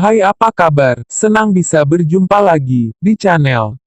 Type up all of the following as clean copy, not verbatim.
Hai, apa kabar? Senang bisa berjumpa lagi di channel.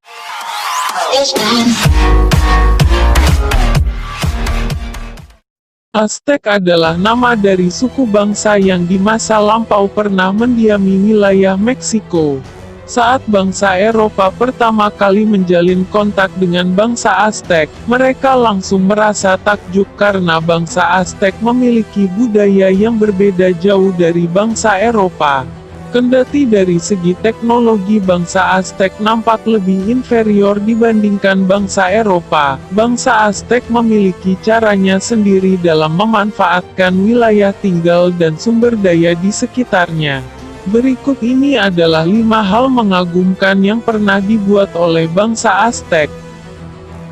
Aztec adalah nama dari suku bangsa yang di masa lampau pernah mendiami wilayah Meksiko. Saat bangsa Eropa pertama kali menjalin kontak dengan bangsa Aztec, mereka langsung merasa takjub karena bangsa Aztec memiliki budaya yang berbeda jauh dari bangsa Eropa. Kendati dari segi teknologi bangsa Aztec nampak lebih inferior dibandingkan bangsa Eropa, bangsa Aztec memiliki caranya sendiri dalam memanfaatkan wilayah tinggal dan sumber daya di sekitarnya. Berikut ini adalah 5 hal mengagumkan yang pernah dibuat oleh bangsa Aztec.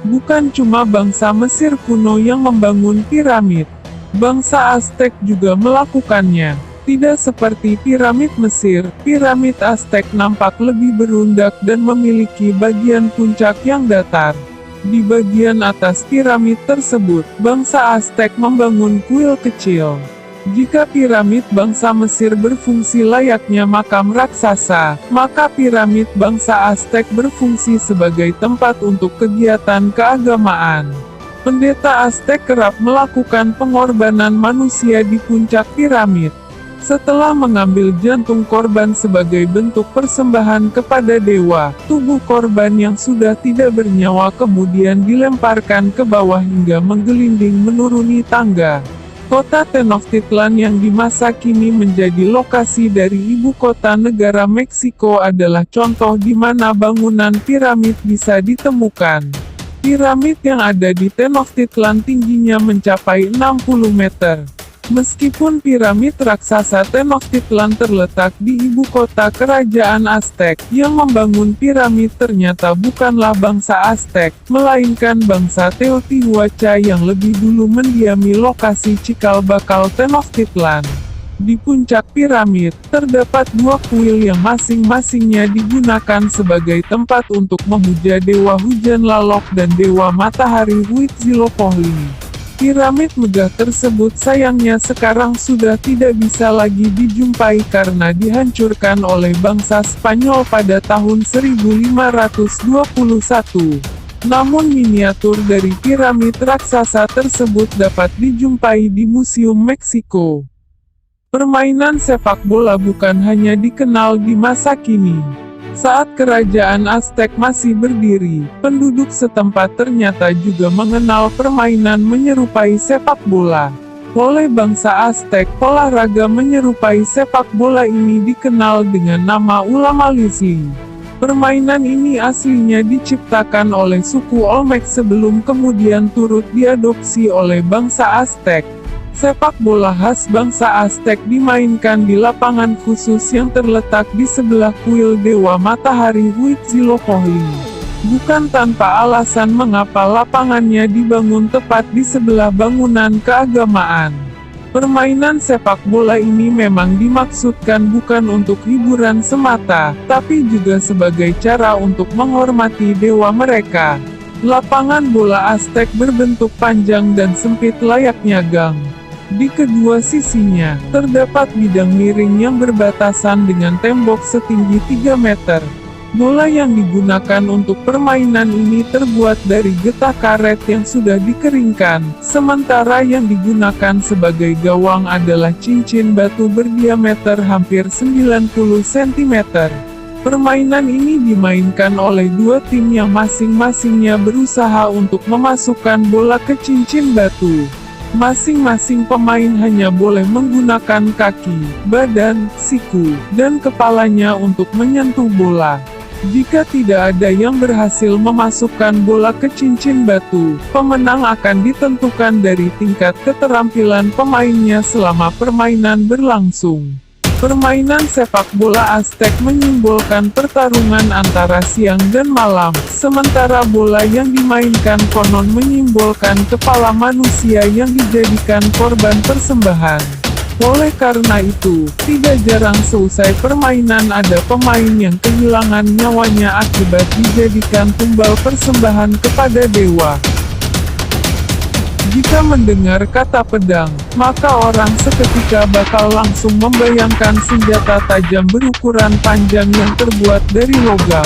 Bukan cuma bangsa Mesir kuno yang membangun piramid. Bangsa Aztec juga melakukannya. Tidak seperti piramid Mesir, piramid Aztec nampak lebih berundak dan memiliki bagian puncak yang datar. Di bagian atas piramid tersebut, bangsa Aztec membangun kuil kecil. Jika piramid bangsa Mesir berfungsi layaknya makam raksasa, maka piramid bangsa Aztec berfungsi sebagai tempat untuk kegiatan keagamaan. Pendeta Aztec kerap melakukan pengorbanan manusia di puncak piramid. Setelah mengambil jantung korban sebagai bentuk persembahan kepada dewa, tubuh korban yang sudah tidak bernyawa kemudian dilemparkan ke bawah hingga menggelinding menuruni tangga. Kota Tenochtitlan yang di masa kini menjadi lokasi dari ibu kota negara Meksiko adalah contoh di mana bangunan piramid bisa ditemukan. Piramid yang ada di Tenochtitlan tingginya mencapai 60 meter. Meskipun piramid raksasa Tenochtitlan terletak di ibu kota kerajaan Aztec, yang membangun piramid ternyata bukanlah bangsa Aztec, melainkan bangsa Teotihuaca yang lebih dulu mendiami lokasi cikal bakal Tenochtitlan. Di puncak piramid, terdapat 2 kuil yang masing-masingnya digunakan sebagai tempat untuk memuja dewa hujan Lalok dan dewa matahari Huitzilopochtli. Piramid megah tersebut sayangnya sekarang sudah tidak bisa lagi dijumpai karena dihancurkan oleh bangsa Spanyol pada tahun 1521. Namun miniatur dari piramid raksasa tersebut dapat dijumpai di Museum Meksiko. Permainan sepak bola bukan hanya dikenal di masa kini. Saat kerajaan Aztec masih berdiri, penduduk setempat ternyata juga mengenal permainan menyerupai sepak bola. Oleh bangsa Aztec, olahraga menyerupai sepak bola ini dikenal dengan nama Ulamalisli. Permainan ini aslinya diciptakan oleh suku Olmec sebelum kemudian turut diadopsi oleh bangsa Aztec. Sepak bola khas bangsa Aztec dimainkan di lapangan khusus yang terletak di sebelah kuil dewa matahari Huitzilopochtli. Bukan tanpa alasan mengapa lapangannya dibangun tepat di sebelah bangunan keagamaan. Permainan sepak bola ini memang dimaksudkan bukan untuk hiburan semata, tapi juga sebagai cara untuk menghormati dewa mereka. Lapangan bola Aztec berbentuk panjang dan sempit layaknya gang. Di kedua sisinya, terdapat bidang miring yang berbatasan dengan tembok setinggi 3 meter. Bola yang digunakan untuk permainan ini terbuat dari getah karet yang sudah dikeringkan, sementara yang digunakan sebagai gawang adalah cincin batu berdiameter hampir 90 cm. Permainan ini dimainkan oleh 2 tim yang masing-masingnya berusaha untuk memasukkan bola ke cincin batu. Masing-masing pemain hanya boleh menggunakan kaki, badan, siku, dan kepalanya untuk menyentuh bola. Jika tidak ada yang berhasil memasukkan bola ke cincin batu, pemenang akan ditentukan dari tingkat keterampilan pemainnya selama permainan berlangsung. Permainan sepak bola Aztec menyimbolkan pertarungan antara siang dan malam, sementara bola yang dimainkan konon menyimbolkan kepala manusia yang dijadikan korban persembahan. Oleh karena itu, tidak jarang seusai permainan ada pemain yang kehilangan nyawanya akibat dijadikan tumbal persembahan kepada dewa. Jika mendengar kata pedang, maka orang seketika bakal langsung membayangkan senjata tajam berukuran panjang yang terbuat dari logam.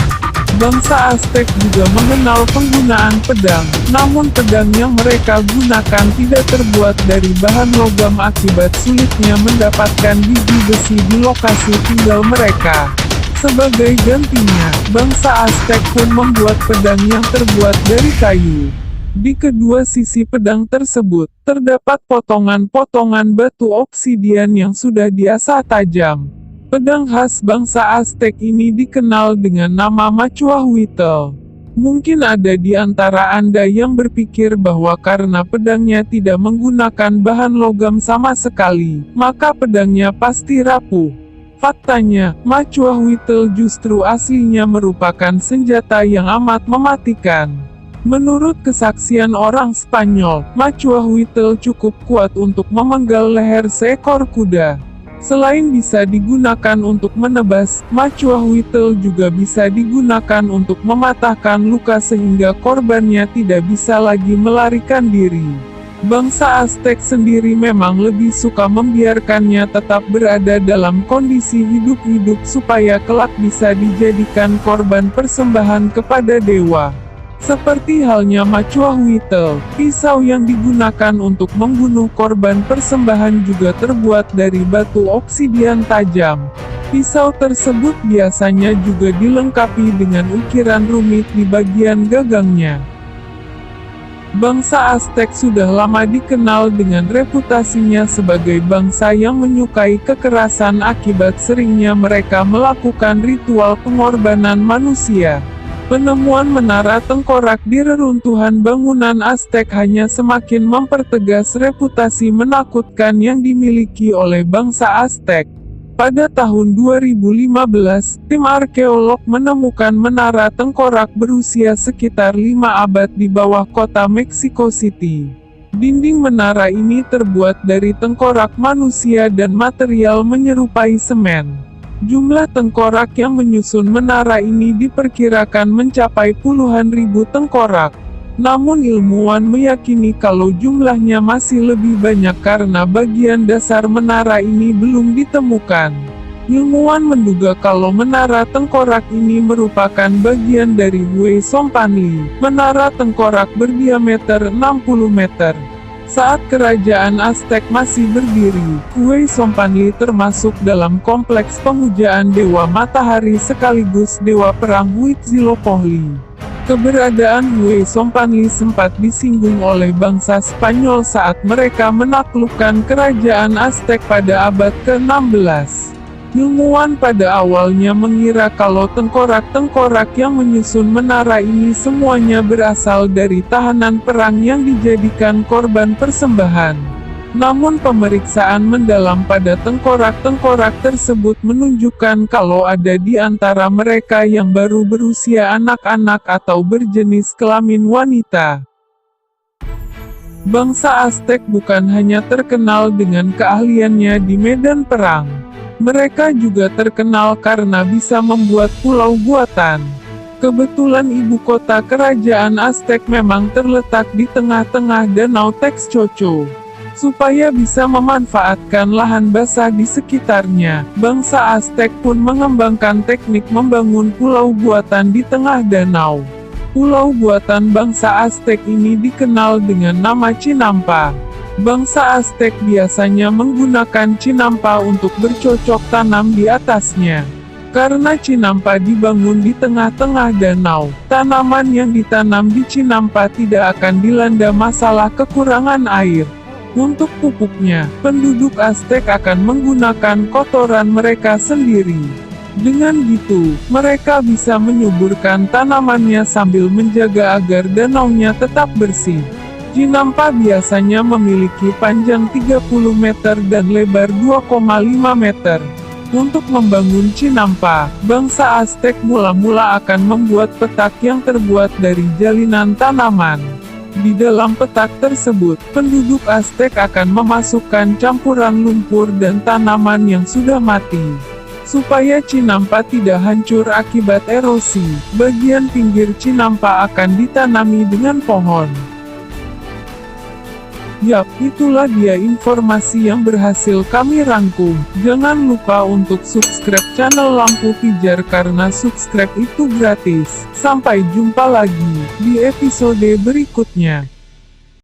Bangsa Aztec juga mengenal penggunaan pedang, namun pedang yang mereka gunakan tidak terbuat dari bahan logam akibat sulitnya mendapatkan biji besi di lokasi tinggal mereka. Sebagai gantinya, bangsa Aztec pun membuat pedang yang terbuat dari kayu. Di kedua sisi pedang tersebut, terdapat potongan-potongan batu obsidian yang sudah diasah tajam. Pedang khas bangsa Aztec ini dikenal dengan nama Machuahuitl. Mungkin ada di antara Anda yang berpikir bahwa karena pedangnya tidak menggunakan bahan logam sama sekali, maka pedangnya pasti rapuh. Faktanya, Machuahuitl justru aslinya merupakan senjata yang amat mematikan. Menurut kesaksian orang Spanyol, Machuahuitl cukup kuat untuk memenggal leher seekor kuda. Selain bisa digunakan untuk menebas, Machuahuitl juga bisa digunakan untuk mematahkan luka sehingga korbannya tidak bisa lagi melarikan diri. Bangsa Aztec sendiri memang lebih suka membiarkannya tetap berada dalam kondisi hidup-hidup supaya kelak bisa dijadikan korban persembahan kepada dewa. Seperti halnya Machuahuitl, pisau yang digunakan untuk membunuh korban persembahan juga terbuat dari batu obsidian tajam. Pisau tersebut biasanya juga dilengkapi dengan ukiran rumit di bagian gagangnya. Bangsa Aztec sudah lama dikenal dengan reputasinya sebagai bangsa yang menyukai kekerasan akibat seringnya mereka melakukan ritual pengorbanan manusia. Penemuan menara tengkorak di reruntuhan bangunan Aztec hanya semakin mempertegas reputasi menakutkan yang dimiliki oleh bangsa Aztec. Pada tahun 2015, tim arkeolog menemukan menara tengkorak berusia sekitar 5 abad di bawah kota Mexico City. Dinding menara ini terbuat dari tengkorak manusia dan material menyerupai semen. Jumlah tengkorak yang menyusun menara ini diperkirakan mencapai puluhan ribu tengkorak. Namun ilmuwan meyakini kalau jumlahnya masih lebih banyak karena bagian dasar menara ini belum ditemukan. Ilmuwan menduga kalau menara tengkorak ini merupakan bagian dari Huaysompanli, menara tengkorak berdiameter 60 meter. Saat kerajaan Aztec masih berdiri, Huaysompanli termasuk dalam kompleks pemujaan dewa matahari sekaligus dewa perang Huitzilopochtli. Keberadaan Huaysompanli sempat disinggung oleh bangsa Spanyol saat mereka menaklukkan kerajaan Aztec pada abad ke-16. Ilmuwan pada awalnya mengira kalau tengkorak-tengkorak yang menyusun menara ini semuanya berasal dari tahanan perang yang dijadikan korban persembahan. Namun pemeriksaan mendalam pada tengkorak-tengkorak tersebut menunjukkan kalau ada di antara mereka yang baru berusia anak-anak atau berjenis kelamin wanita. Bangsa Aztec bukan hanya terkenal dengan keahliannya di medan perang. Mereka juga terkenal karena bisa membuat pulau buatan. Kebetulan ibu kota kerajaan Aztec memang terletak di tengah-tengah Danau Texcoco. Supaya bisa memanfaatkan lahan basah di sekitarnya, bangsa Aztec pun mengembangkan teknik membangun pulau buatan di tengah danau. Pulau buatan bangsa Aztec ini dikenal dengan nama Chinampa. Bangsa Aztec biasanya menggunakan Chinampa untuk bercocok tanam di atasnya. Karena Chinampa dibangun di tengah-tengah danau, tanaman yang ditanam di Chinampa tidak akan dilanda masalah kekurangan air. Untuk pupuknya, penduduk Aztec akan menggunakan kotoran mereka sendiri. Dengan gitu, mereka bisa menyuburkan tanamannya sambil menjaga agar danaunya tetap bersih. Chinampa biasanya memiliki panjang 30 meter dan lebar 2,5 meter. Untuk membangun Chinampa, bangsa Aztec mula-mula akan membuat petak yang terbuat dari jalinan tanaman. Di dalam petak tersebut, penduduk Aztec akan memasukkan campuran lumpur dan tanaman yang sudah mati. Supaya Chinampa tidak hancur akibat erosi, bagian pinggir Chinampa akan ditanami dengan pohon. Yap, itulah dia informasi yang berhasil kami rangkum. Jangan lupa untuk subscribe channel Lampu Pijar karena subscribe itu gratis. Sampai jumpa lagi di episode berikutnya.